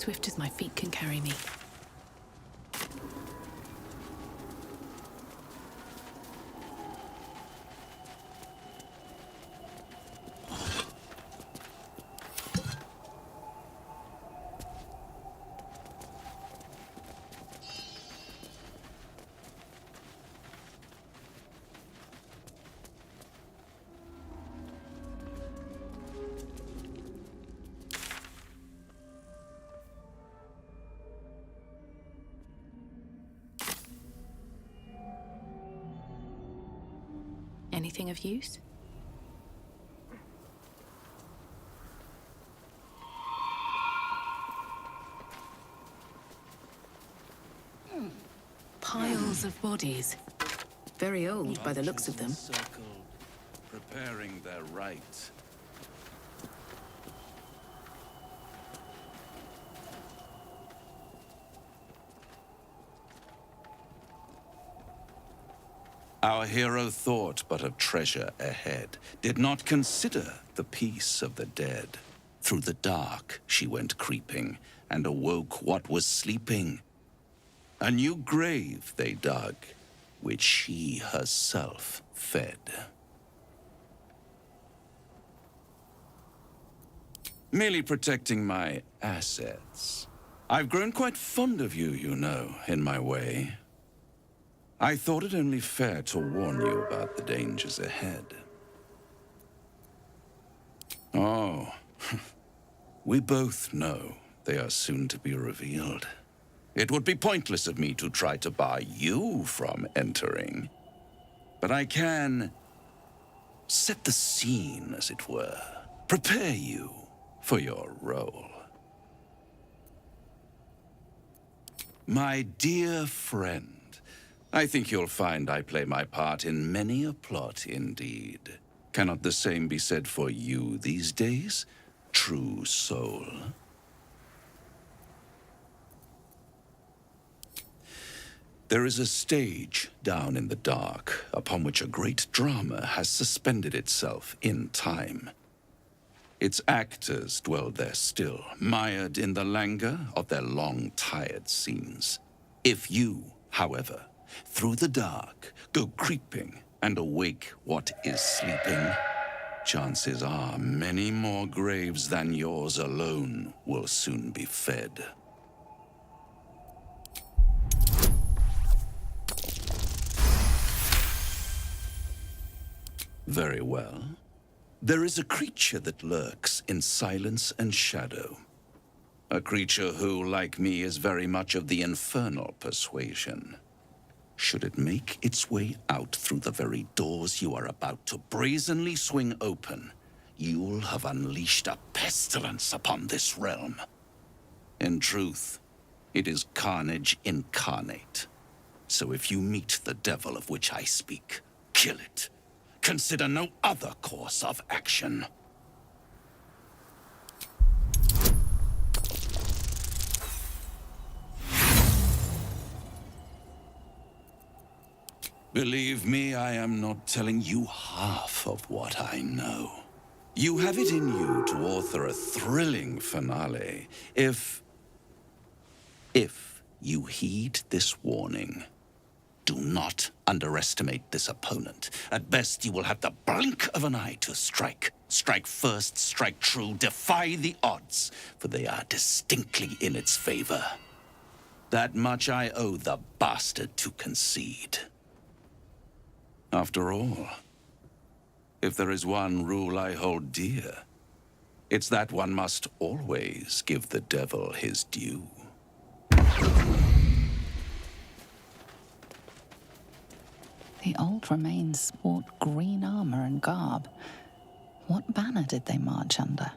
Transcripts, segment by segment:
swift as my feet can carry me. Anything of use? Piles of bodies. Very old by the looks of them. Circled, preparing their rite. Our hero thought but of treasure ahead, did not consider the peace of the dead. Through the dark she went creeping, and awoke what was sleeping. A new grave they dug, which she herself fed. Merely protecting my assets. I've grown quite fond of you, you know, in my way. I thought it only fair to warn you about the dangers ahead. Oh, we both know they are soon to be revealed. It would be pointless of me to try to bar you from entering. But I can set the scene, as it were. Prepare you for your role. My dear friend, I think you'll find I play my part in many a plot indeed. Cannot the same be said for you these days, true soul? There is a stage down in the dark upon which a great drama has suspended itself in time. Its actors dwell there still, mired in the languor of their long-tired scenes. If you, however, through the dark, go creeping and awake what is sleeping, chances are many more graves than yours alone will soon be fed. Very well. There is a creature that lurks in silence and shadow. A creature who, like me, is very much of the infernal persuasion. Should it make its way out through the very doors you are about to brazenly swing open, you'll have unleashed a pestilence upon this realm. In truth, it is carnage incarnate. So if you meet the devil of which I speak, kill it. Consider no other course of action. Believe me, I am not telling you half of what I know. You have it in you to author a thrilling finale if you heed this warning. Do not underestimate this opponent. At best, you will have the blink of an eye to strike. Strike first, strike true, defy the odds, for they are distinctly in its favor. That much I owe the bastard to concede. After all, if there is one rule I hold dear, it's that one must always give the devil his due. The old remains sport green armor and garb. What banner did they march under?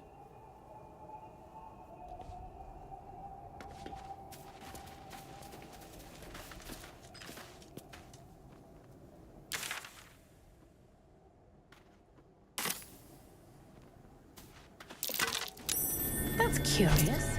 That's curious.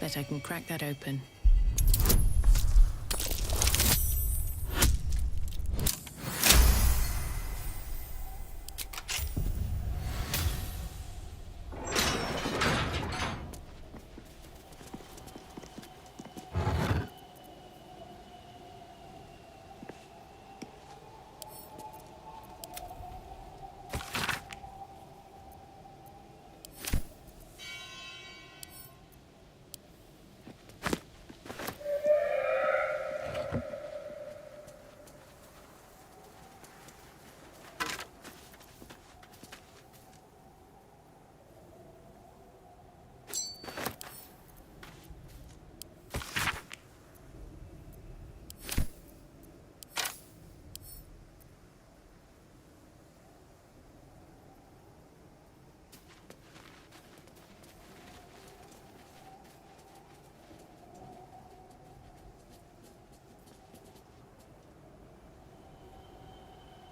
Bet I can crack that open.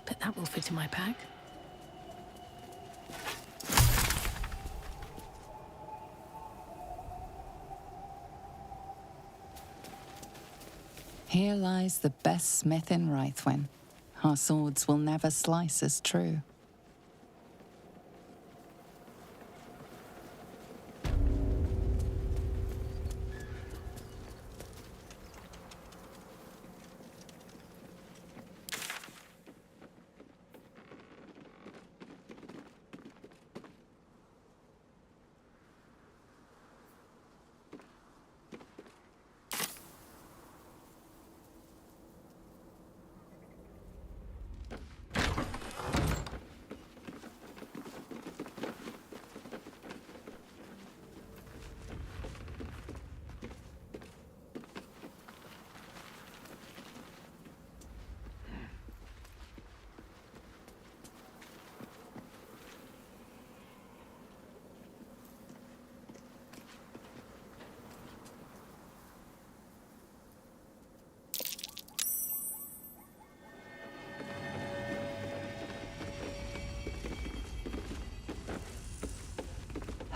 Bet that will fit in my pack. Here lies the best smith in Rythwin. Our swords will never slice as true.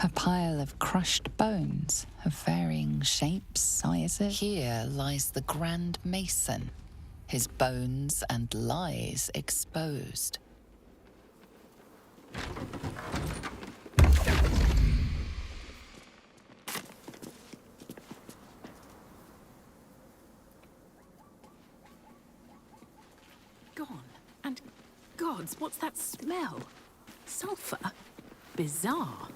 A pile of crushed bones of varying shapes, sizes. Here lies the Grand Mason, his bones and lies exposed. Gone. And gods, what's that smell? Sulfur? Bizarre.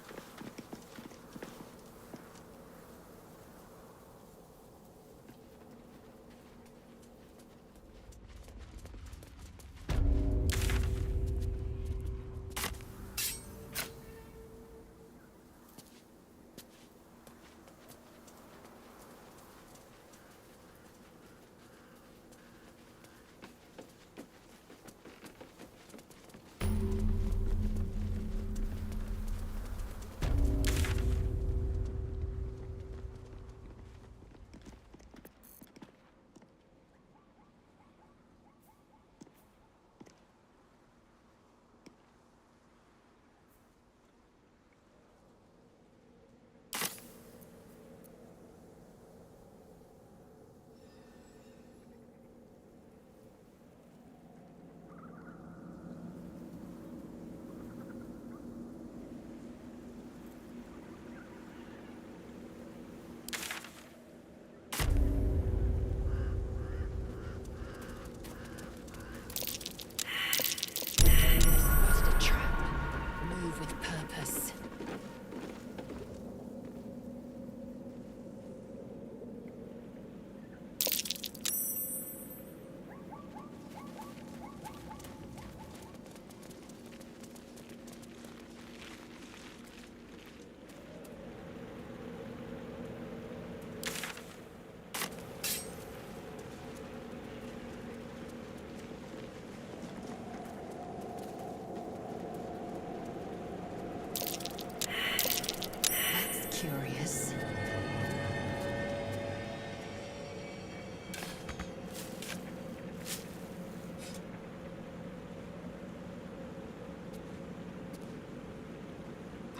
Curious.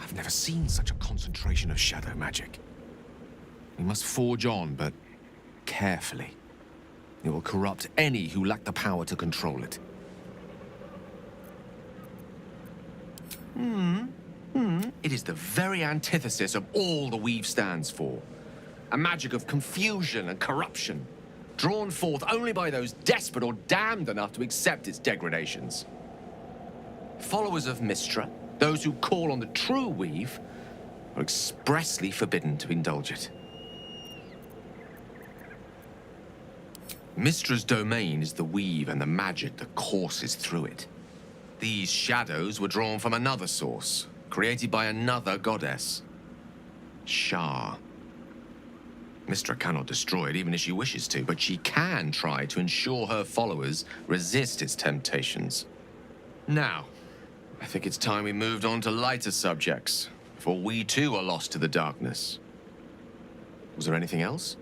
I've never seen such a concentration of shadow magic. We must forge on, but carefully. It will corrupt any who lack the power to control it. It is the very antithesis of all the Weave stands for. A magic of confusion and corruption, drawn forth only by those desperate or damned enough to accept its degradations. Followers of Mystra, those who call on the true Weave, are expressly forbidden to indulge it. Mystra's domain is the Weave and the magic that courses through it. These shadows were drawn from another source, created by another goddess, Shah. Mystra cannot destroy it even if she wishes to, but she can try to ensure her followers resist its temptations. Now, I think it's time we moved on to lighter subjects, for we too are lost to the darkness. Was there anything else?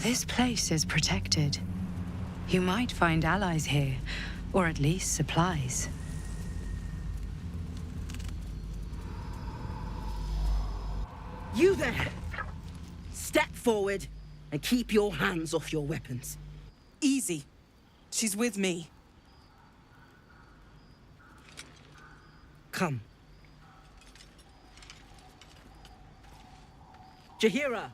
This place is protected. You might find allies here, or at least supplies. You there! Step forward and keep your hands off your weapons. Easy. She's with me. Come. Jahira!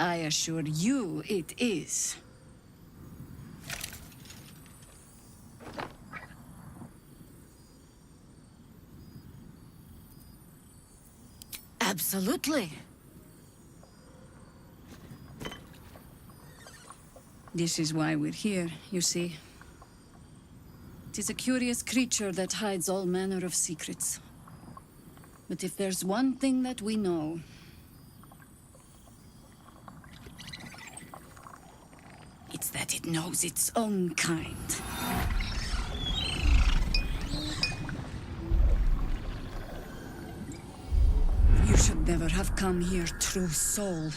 I assure you it is. Absolutely. This is why we're here, you see. It is a curious creature that hides all manner of secrets. But if there's one thing that we know, it's that it knows its own kind. You should never have come here, true soul.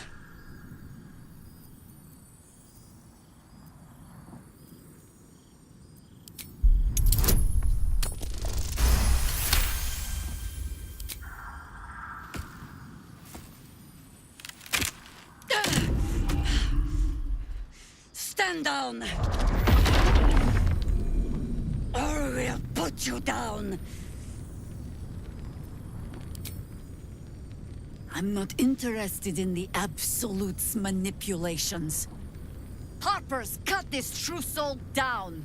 Stand down! Or we'll put you down! I'm not interested in the Absolute's manipulations. Harpers, cut this true soul down!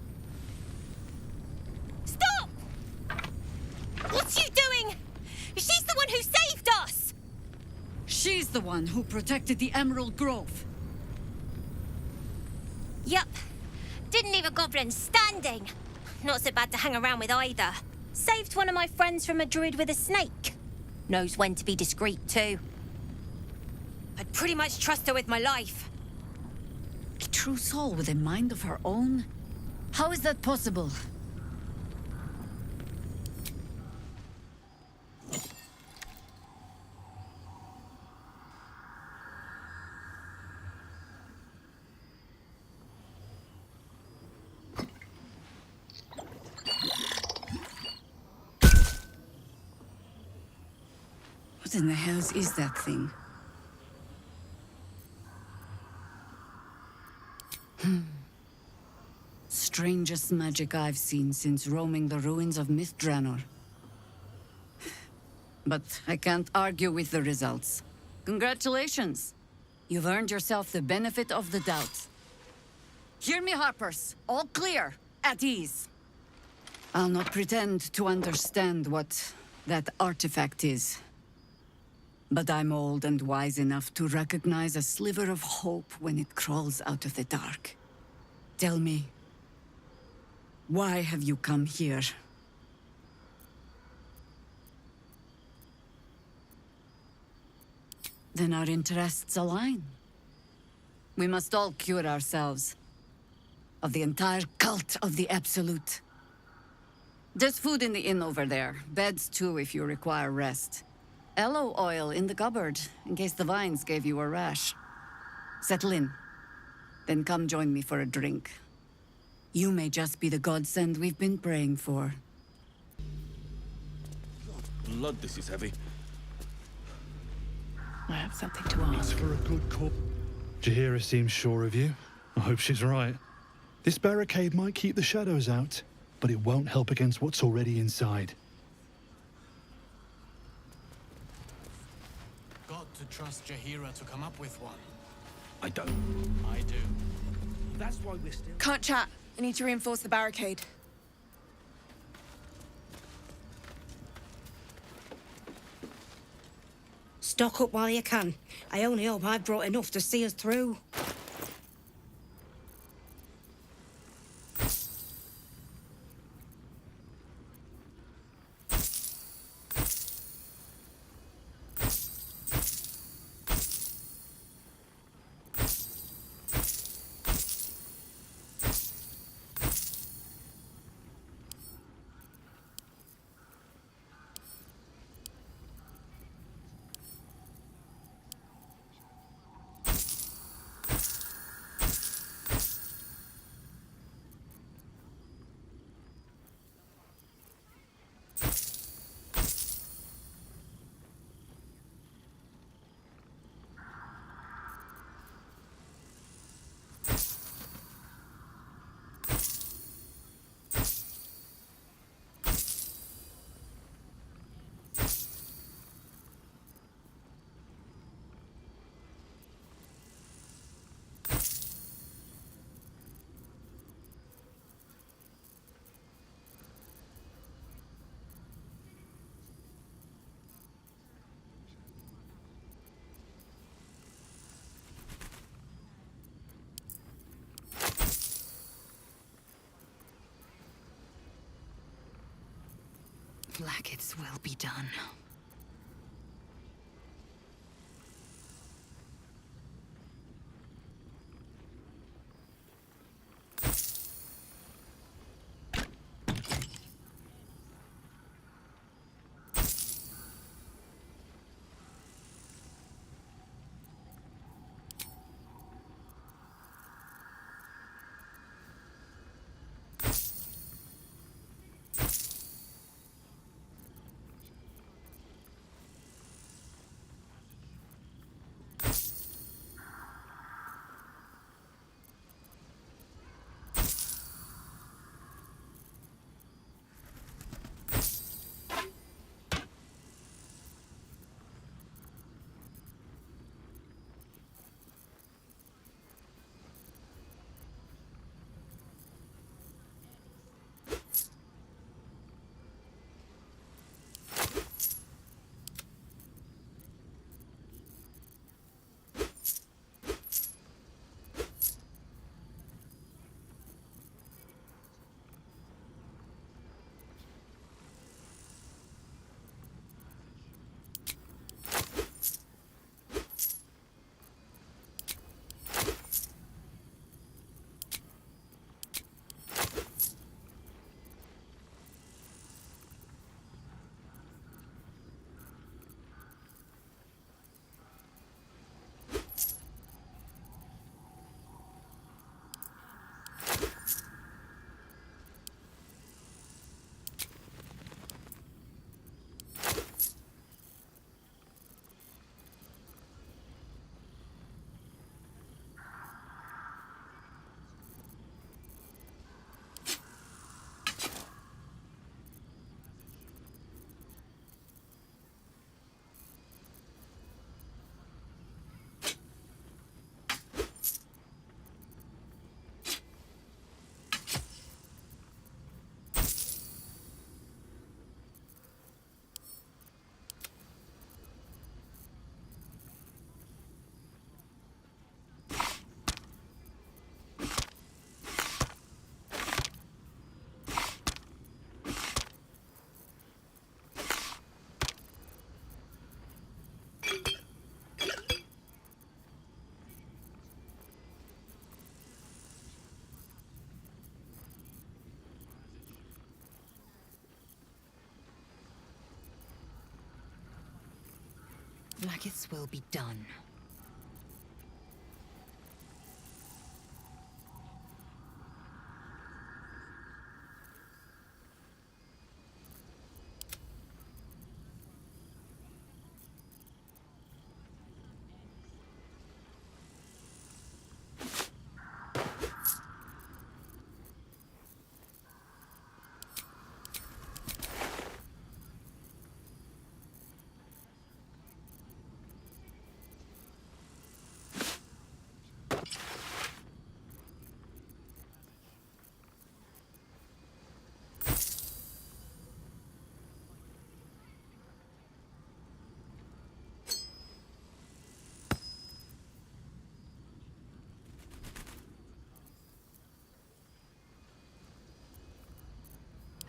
Stop! What's she doing? She's the one who saved us! She's the one who protected the Emerald Grove. Yup. Didn't leave a goblin standing. not so bad to hang around with either. Saved one of my friends from a druid with a snake. Knows when to be discreet, too. I'd pretty much trust her with my life. A true soul with a mind of her own? How is that possible? What in the hell is that thing? Strangest magic I've seen since roaming the ruins of Myth-Drannor. But I can't argue with the results. Congratulations! You've earned yourself the benefit of the doubt. Hear me, Harpers. All clear. At ease. I'll not pretend to understand what that artifact is. But I'm old and wise enough to recognize a sliver of hope when it crawls out of the dark. Tell me, why have you come here? Then our interests align. We must all cure ourselves of the entire cult of the Absolute. There's food in the inn over there. Beds too if you require rest. Aloe oil in the cupboard, in case the vines gave you a rash. Settle in. Then come join me for a drink. You may just be the godsend we've been praying for. Blood, this is heavy. I have something to ask. It's for a good cause. Jahira seems sure of you. I hope she's right. This barricade might keep the shadows out, but it won't help against what's already inside. Got to trust Jahira to come up with one. I don't. I do. That's why we're still... Can't chat. I need to reinforce the barricade. Stock up while you can. I only hope I've brought enough to see us through. Blackets will be done. maggots will be done.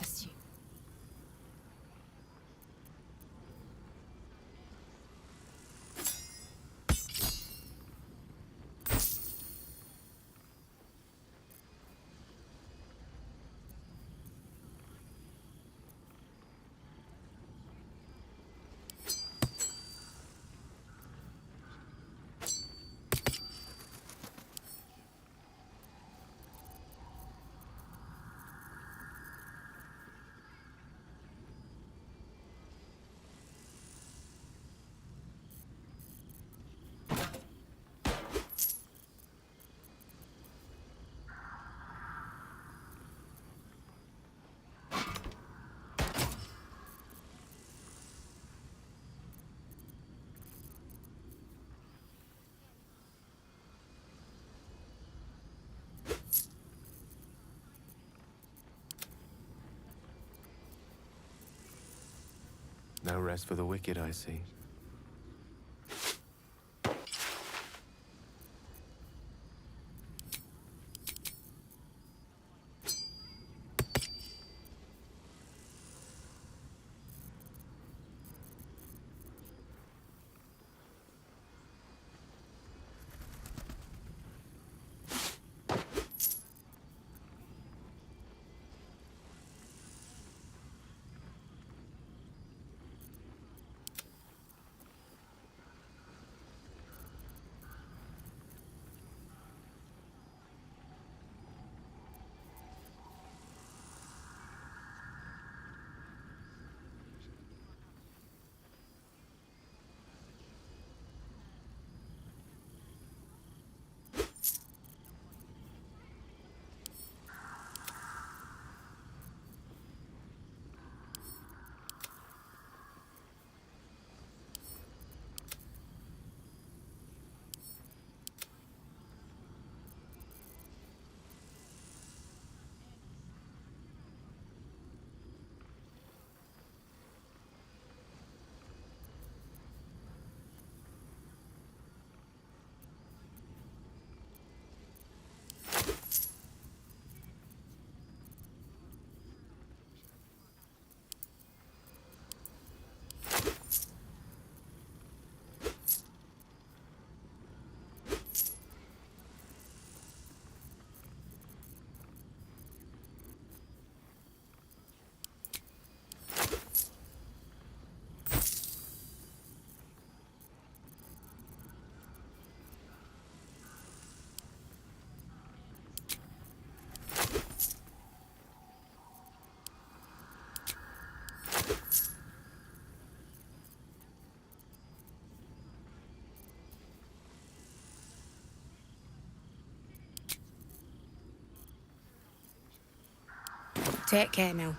Assume. No rest for the wicked, I see. Take care now.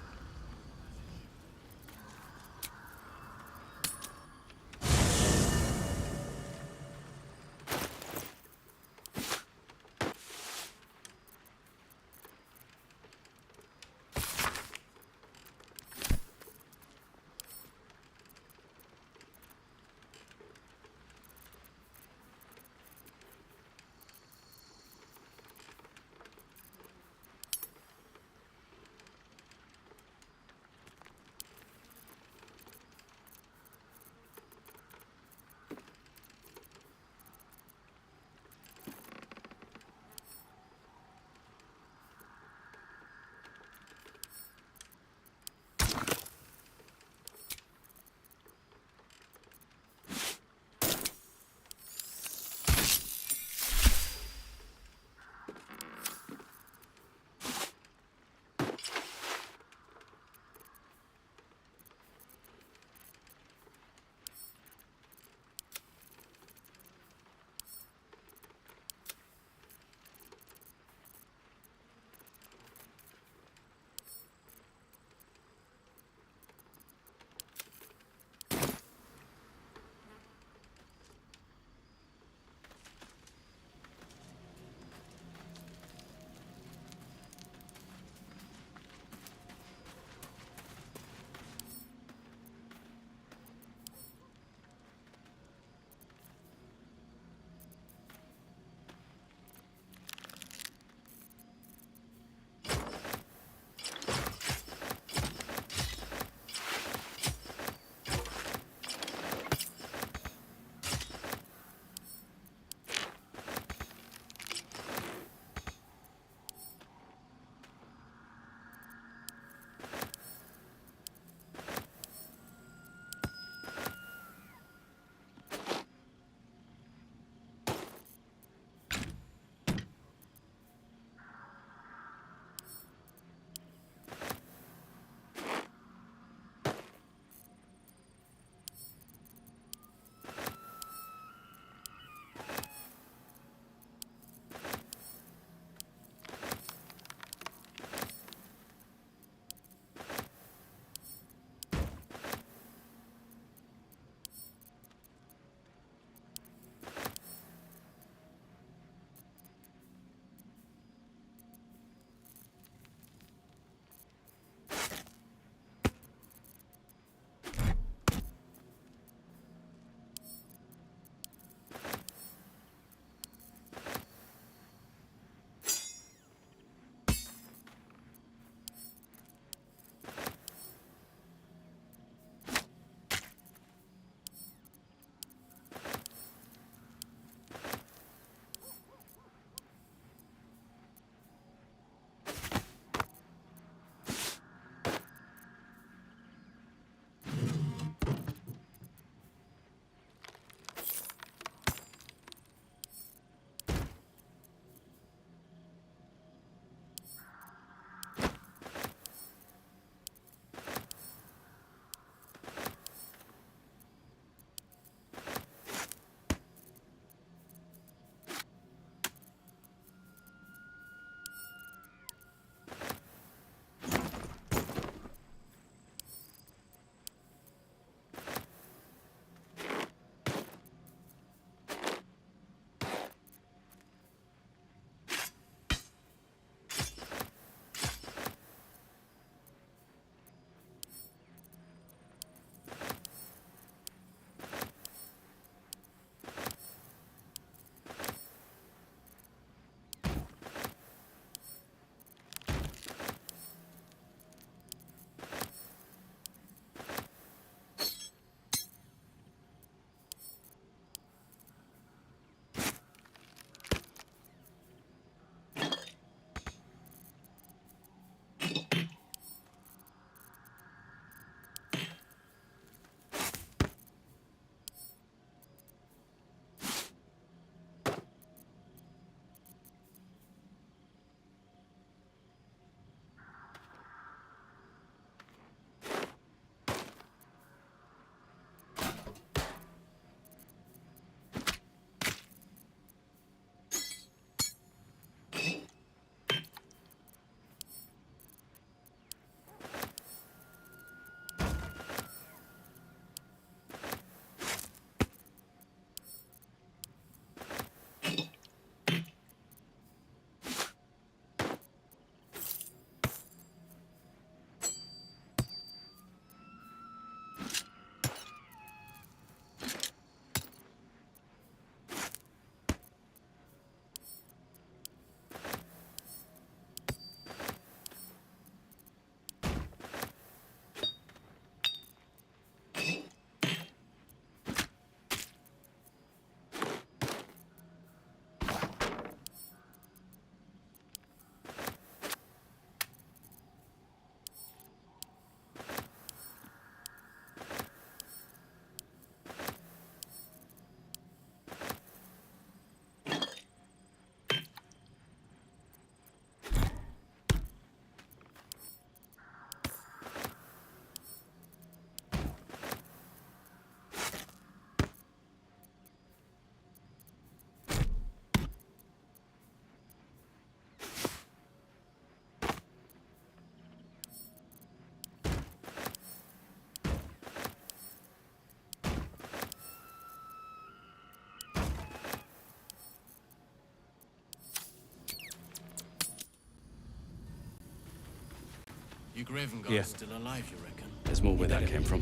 You Graven Yeah. God's still alive, you reckon? There's more where that came from.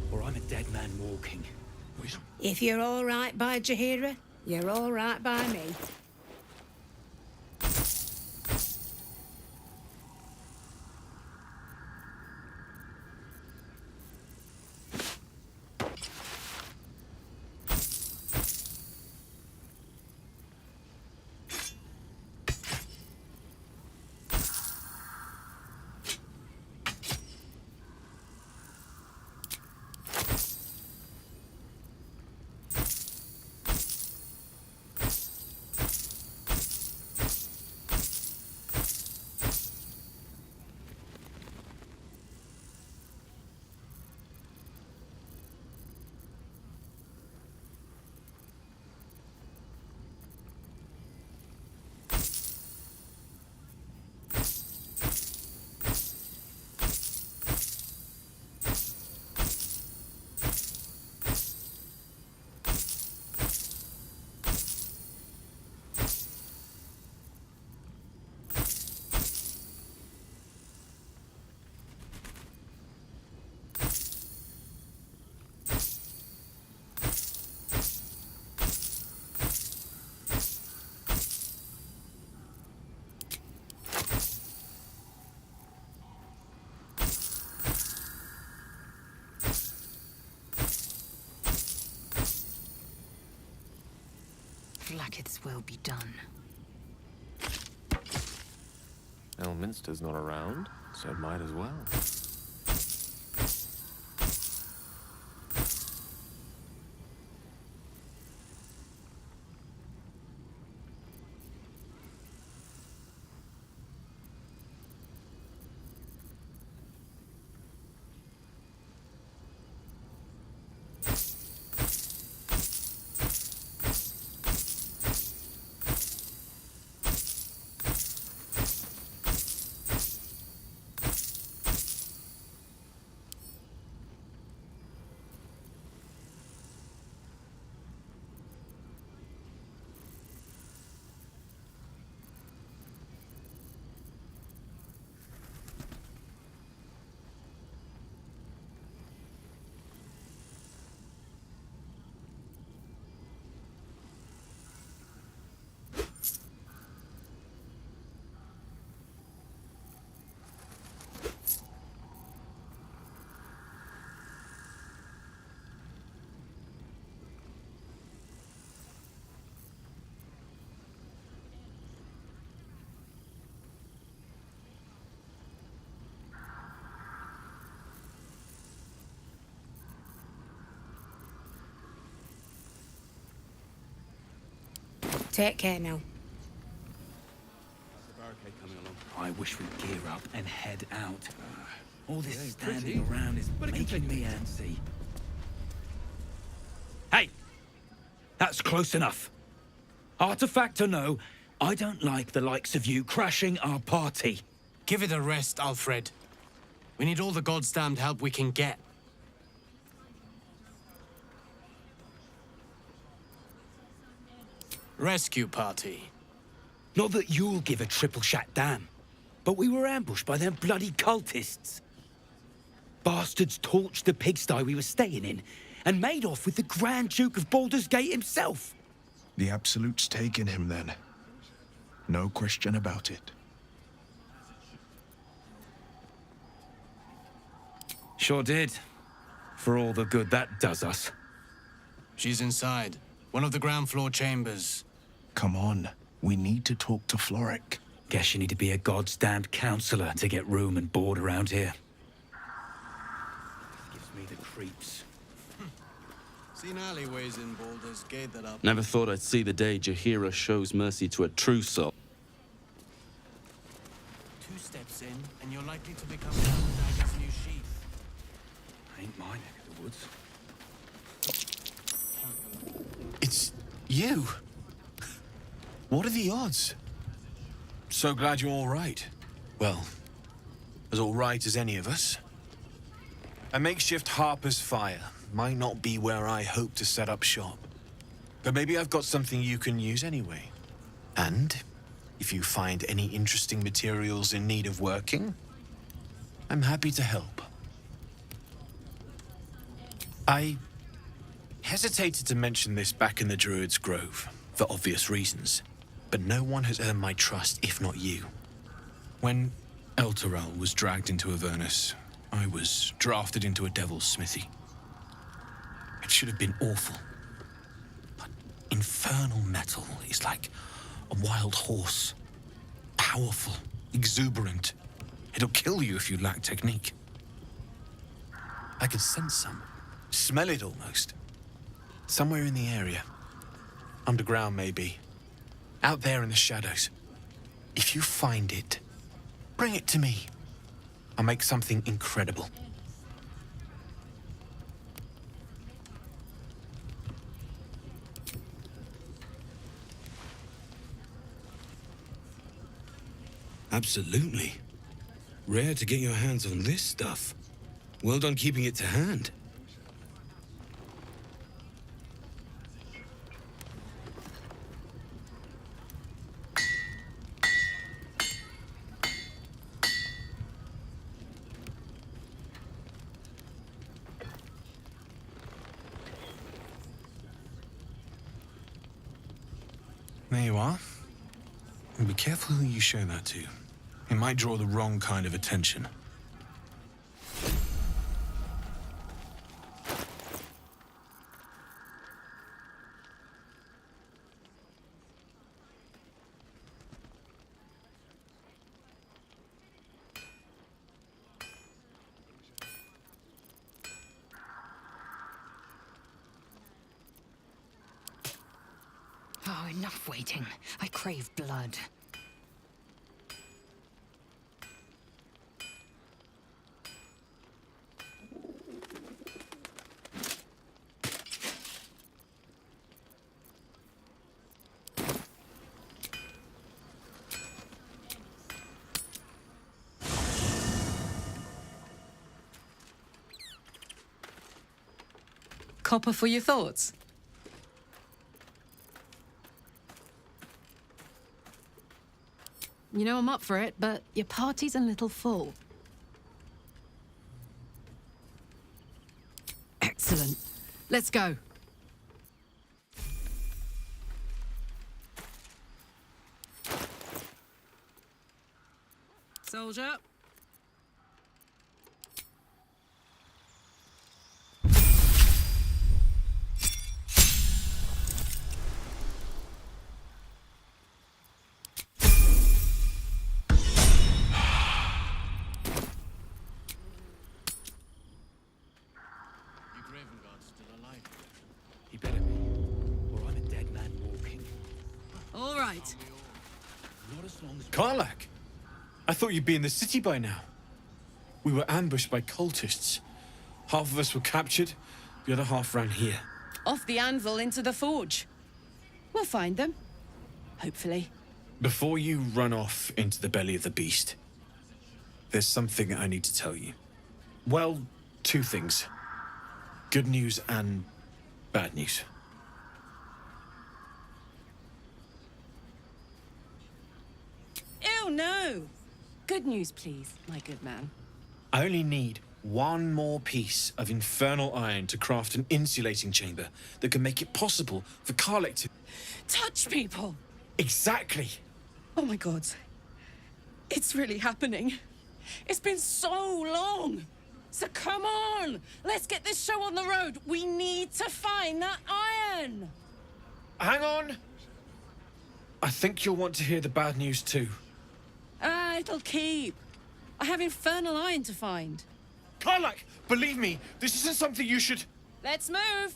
Or I'm a dead man walking. If you're all right by Jaheira, you're all right by me. Flackett's will be done. Elminster's not around, so it might as well. Take care now. The barricade coming along. I wish we'd gear up and head out. All this standing around is making me antsy. Hey! That's close enough. Artifact or no, I don't like the likes of you crashing our party. Give it a rest, Alfred. We need all the God's damned help we can get. Rescue party. Not that you'll give a triple shot damn, but we were ambushed by them bloody cultists. Bastards torched the pigsty we were staying in and made off with the Grand Duke of Baldur's Gate himself. The Absolute's taken him then. No question about it. Sure did. For all the good that does us. She's inside. One of the ground floor chambers. Come on, we need to talk to Floric. Guess you need to be a God's damned counselor to get room and board around here. Gives me the creeps. Seen alleyways in Baldur's Gate that are... Never thought I'd see the day Jaheira shows mercy to a true soul. 2 steps in, and you're likely to become Dagger's new sheath. Ain't my neck of the woods. It's you. What are the odds? So glad you're all right. Well, as all right as any of us. A makeshift Harpers fire might not be where I hope to set up shop. But maybe I've got something you can use anyway. And if you find any interesting materials in need of working, I'm happy to help. I hesitated to mention this back in the Druid's Grove, for obvious reasons, but no one has earned my trust if not you. When Elturel was dragged into Avernus, I was drafted into a devil's smithy. It should have been awful. But infernal metal is like a wild horse. Powerful, exuberant. It'll kill you if you lack technique. I could sense some. Smell it almost. Somewhere in the area. Underground, maybe. Out there in the shadows. If you find it, bring it to me. I'll make something incredible. Absolutely. Rare to get your hands on this stuff. Well done keeping it to hand. There you are. And be careful who you show that to. It might draw the wrong kind of attention. Oh, enough waiting. I crave blood. Copper for your thoughts? You know I'm up for it, but your party's a little full. Excellent. Let's go. Soldier. He better be, or I'm a dead man walking. All right. Not as long as... Karlach! I thought you'd be in the city by now. We were ambushed by cultists. Half of us were captured, the other half ran here. Off the anvil into the forge. We'll find them. Hopefully. Before you run off into the belly of the beast, there's something I need to tell you. Well, two things. Good news and bad news. Ew, no! Good news, please, my good man. I only need one more piece of infernal iron to craft an insulating chamber that can make it possible for Karlach to... Touch people! Exactly! Oh my god. It's really happening. It's been so long! So come on! Let's get this show on the road! We need to find that iron! Hang on! I think you'll want to hear the bad news too. Ah, it'll keep. I have infernal iron to find. Karlach! Believe me, this isn't something you should... Let's move!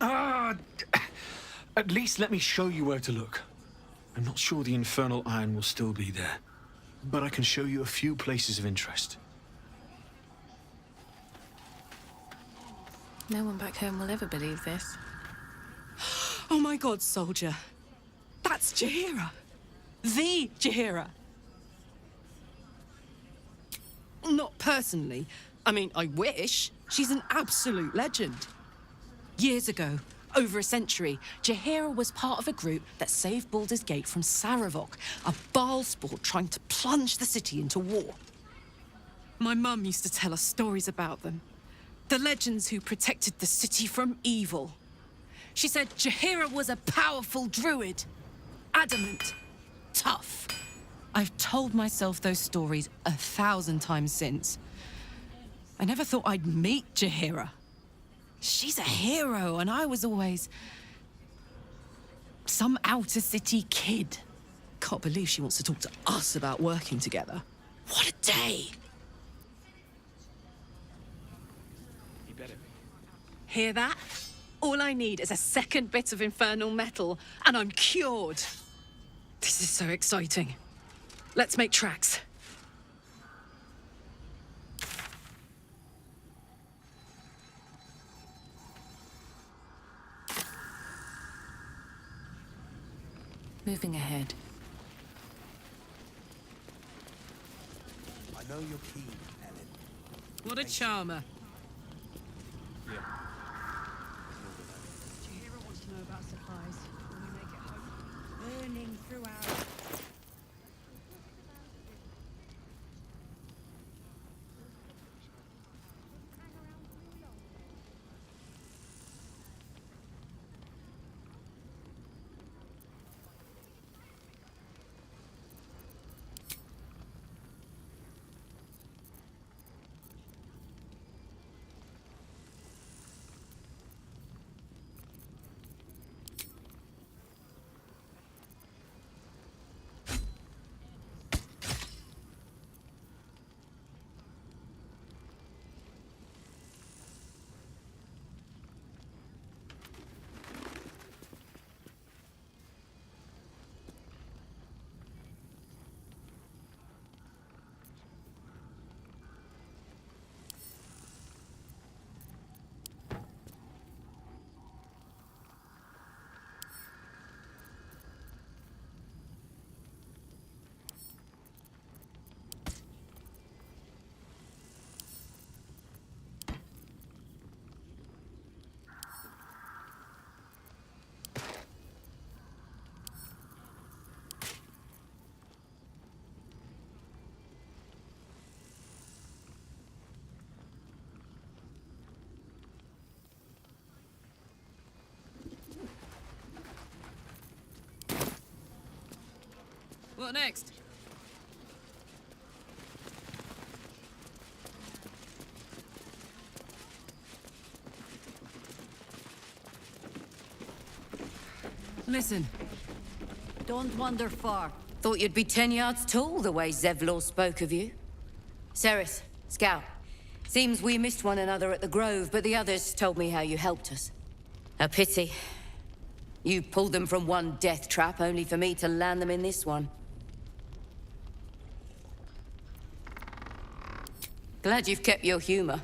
At least let me show you where to look. I'm not sure the infernal iron will still be there, but I can show you a few places of interest. No one back home will ever believe this. Oh my god, soldier. That's Jaheira. The Jaheira. Not personally. I mean, I wish. She's an absolute legend. Years ago, over a century, Jaheira was part of a group that saved Baldur's Gate from Saravok, a Baalsport trying to plunge the city into war. My mum used to tell us stories about them. The legends who protected the city from evil. She said Jaheira was a powerful druid. Adamant. Tough. I've told myself those stories 1,000 times since. I never thought I'd meet Jaheira. She's a hero, and I was always... some outer city kid. Can't believe she wants to talk to us about working together. What a day! Hear that? All I need is a second bit of infernal metal, and I'm cured. This is so exciting. Let's make tracks. Moving ahead. I know you're keen, Ellen. What a charmer. Jaheira wants to know about supplies. When we make it home. Burning through our... What next? Listen. Don't wander far. Thought you'd be 10 yards tall the way Zevlor spoke of you. Ceres, Scout. Seems we missed one another at the Grove, but the others told me how you helped us. A pity. You pulled them from one death trap, only for me to land them in this one. Glad you've kept your humor.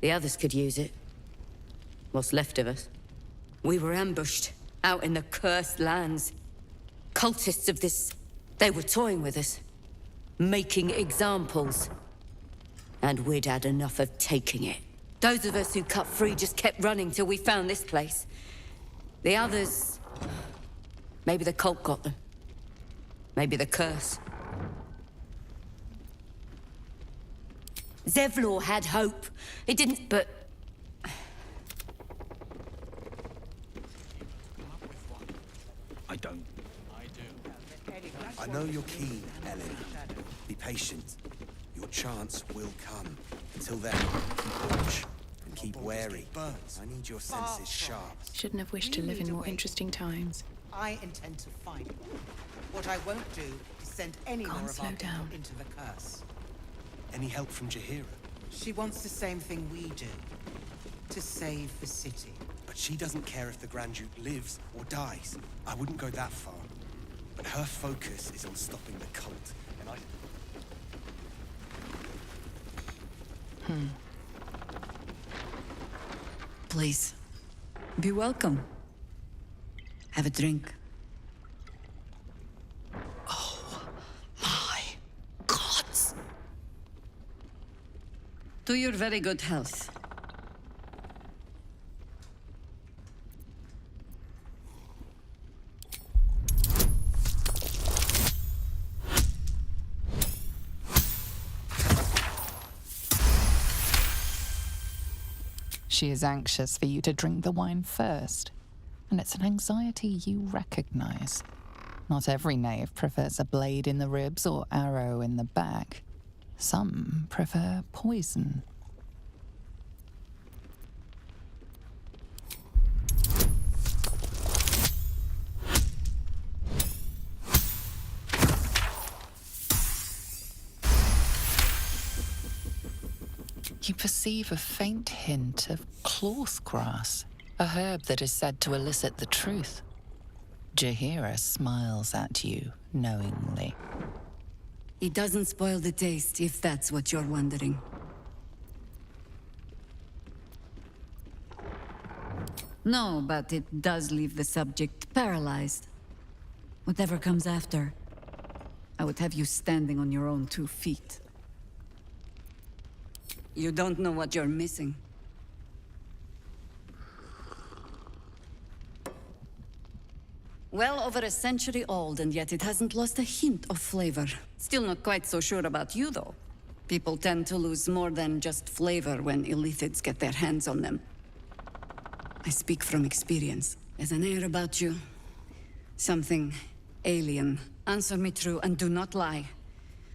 The others could use it. What's left of us. We were ambushed, out in the cursed lands. Cultists of this... they were toying with us. Making examples. And we'd had enough of taking it. Those of us who cut free just kept running till we found this place. The others... maybe the cult got them. Maybe the curse. Zevlor had hope. It didn't, but... I don't. I know you're keen, Ellen. Be patient. Your chance will come. Until then, keep watch and keep wary. I need your senses sharp. Shouldn't have wished to live in more interesting times. I intend to find one. What I won't do is send any more of our people into the curse. Any help from Jaheira? She wants the same thing we do. To save the city. But she doesn't care if the Grand Duke lives or dies. I wouldn't go that far. But her focus is on stopping the cult, and I... Please. Be welcome. Have a drink. Oh, my gods! To your very good health. She is anxious for you to drink the wine first, and it's an anxiety you recognize. Not every knave prefers a blade in the ribs or arrow in the back. Some prefer poison. You perceive a faint hint of cloth grass, a herb that is said to elicit the truth. Jaheira smiles at you knowingly. It doesn't spoil the taste, if that's what you're wondering. No, but it does leave the subject paralyzed. Whatever comes after, I would have you standing on your own 2 feet. You don't know what you're missing. Well over a century old, and yet it hasn't lost a hint of flavor. Still not quite so sure about you, though. People tend to lose more than just flavor when illithids get their hands on them. I speak from experience. There's an air about you. Something alien. Answer me true and do not lie.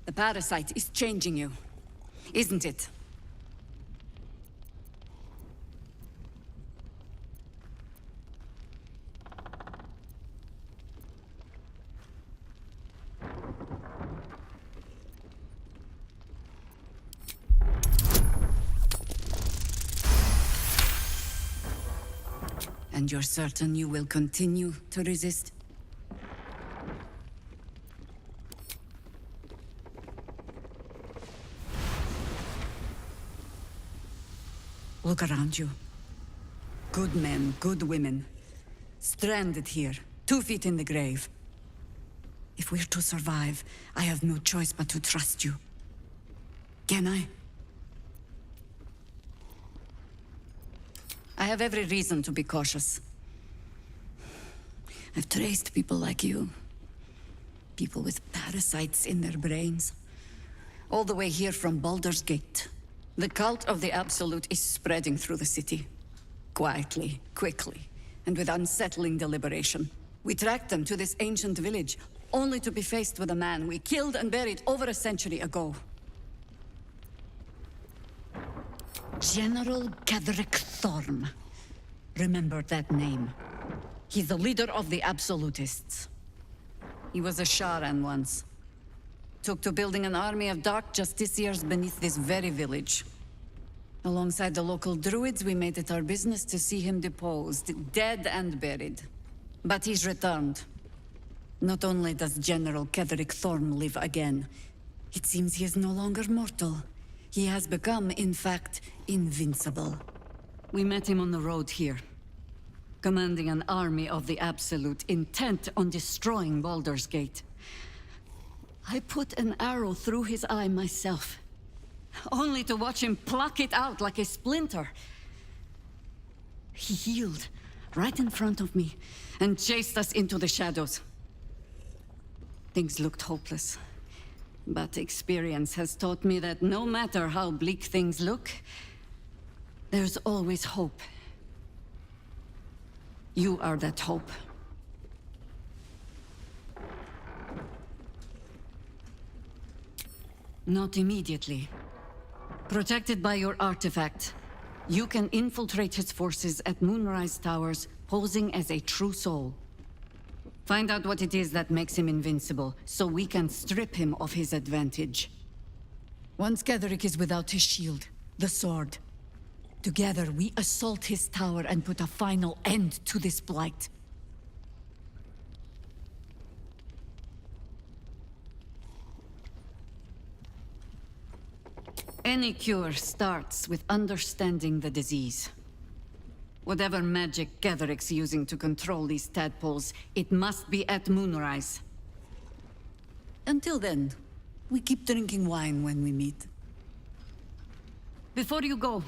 The parasite is changing you, isn't it? And you're certain you will continue to resist? Look around you. Good men, good women. Stranded here, 2 feet in the grave. If we're to survive, I have no choice but to trust you. Can I? I have every reason to be cautious. I've traced people like you. People with parasites in their brains. All the way here from Baldur's Gate. The cult of the Absolute is spreading through the city. Quietly, quickly, and with unsettling deliberation. We tracked them to this ancient village, only to be faced with a man we killed and buried over a century ago. General Ketheric Thorm. Remember that name. He's the leader of the Absolutists. He was a Sharan once. Took to building an army of dark justiciars beneath this very village. Alongside the local druids, we made it our business to see him deposed, dead and buried. But he's returned. Not only does General Ketheric Thorm live again, it seems he is no longer mortal. He has become, in fact, invincible. We met him on the road here, commanding an army of the Absolute, intent on destroying Baldur's Gate. I put an arrow through his eye myself, only to watch him pluck it out like a splinter. He healed right in front of me and chased us into the shadows. Things looked hopeless. But experience has taught me that no matter how bleak things look, there's always hope. You are that hope. Not immediately. Protected by your artifact, you can infiltrate his forces at Moonrise Towers, posing as a true soul. Find out what it is that makes him invincible, so we can strip him of his advantage. Once Ketheric is without his shield, the sword, together we assault his tower and put a final end to this blight. Any cure starts with understanding the disease. Whatever magic Ketheric's using to control these tadpoles, it must be at Moonrise. Until then, we keep drinking wine when we meet. Before you go,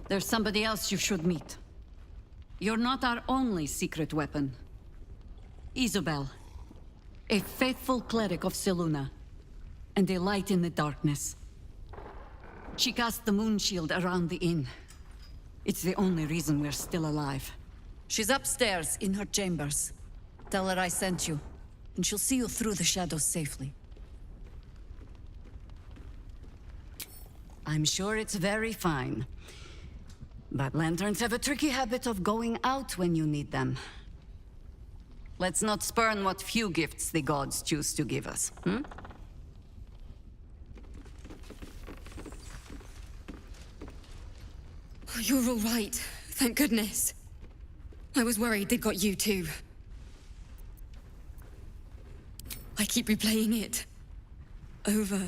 there's somebody else you should meet. You're not our only secret weapon. Isobel, a faithful cleric of Selûne, and a light in the darkness. She cast the moon shield around the inn. It's the only reason we're still alive. She's upstairs in her chambers. Tell her I sent you, and she'll see you through the shadows safely. I'm sure it's very fine. But lanterns have a tricky habit of going out when you need them. Let's not spurn what few gifts the gods choose to give us, hmm? Oh, you're all right. Thank goodness. I was worried they'd got you too. I keep replaying it. Over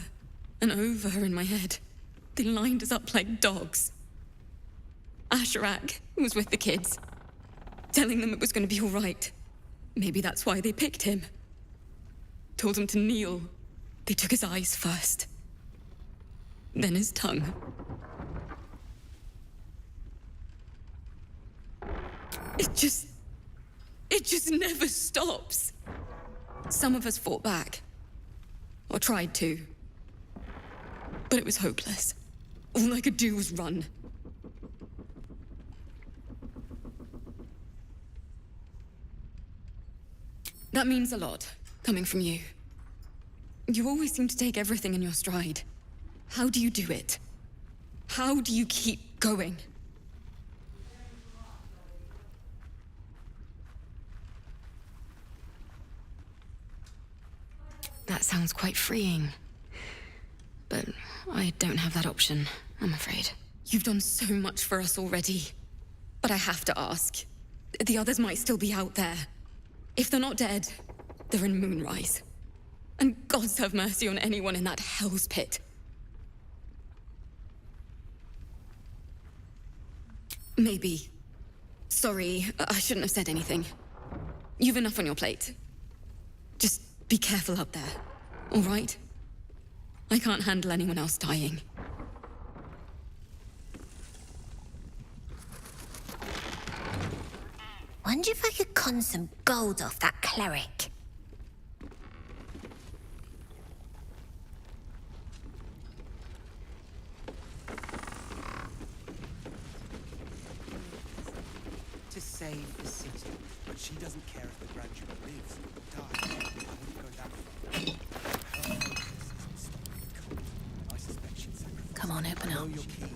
and over in my head. They lined us up like dogs. Asherak was with the kids, telling them it was going to be all right. Maybe that's why they picked him. Told him to kneel. They took his eyes first. Then his tongue. It just never stops. Some of us fought back. Or tried to. But it was hopeless. All I could do was run. That means a lot, coming from you. You always seem to take everything in your stride. How do you do it? How do you keep going? That sounds quite freeing. But I don't have that option, I'm afraid. You've done so much for us already. But I have to ask. The others might still be out there. If they're not dead, they're in Moonrise. And gods have mercy on anyone in that hell's pit. Maybe. Sorry, I shouldn't have said anything. You've enough on your plate. Just be careful out there, all right? I can't handle anyone else dying. Wonder if I could con some gold off that cleric. To save the city. But she doesn't care if the Grand Duke lives or dies. I wouldn't go that far. Her focus is on stopping the cult. I suspect she'd sacrifice. Come on, open up. You're keen.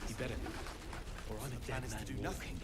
He better, or I'm a dead man walking.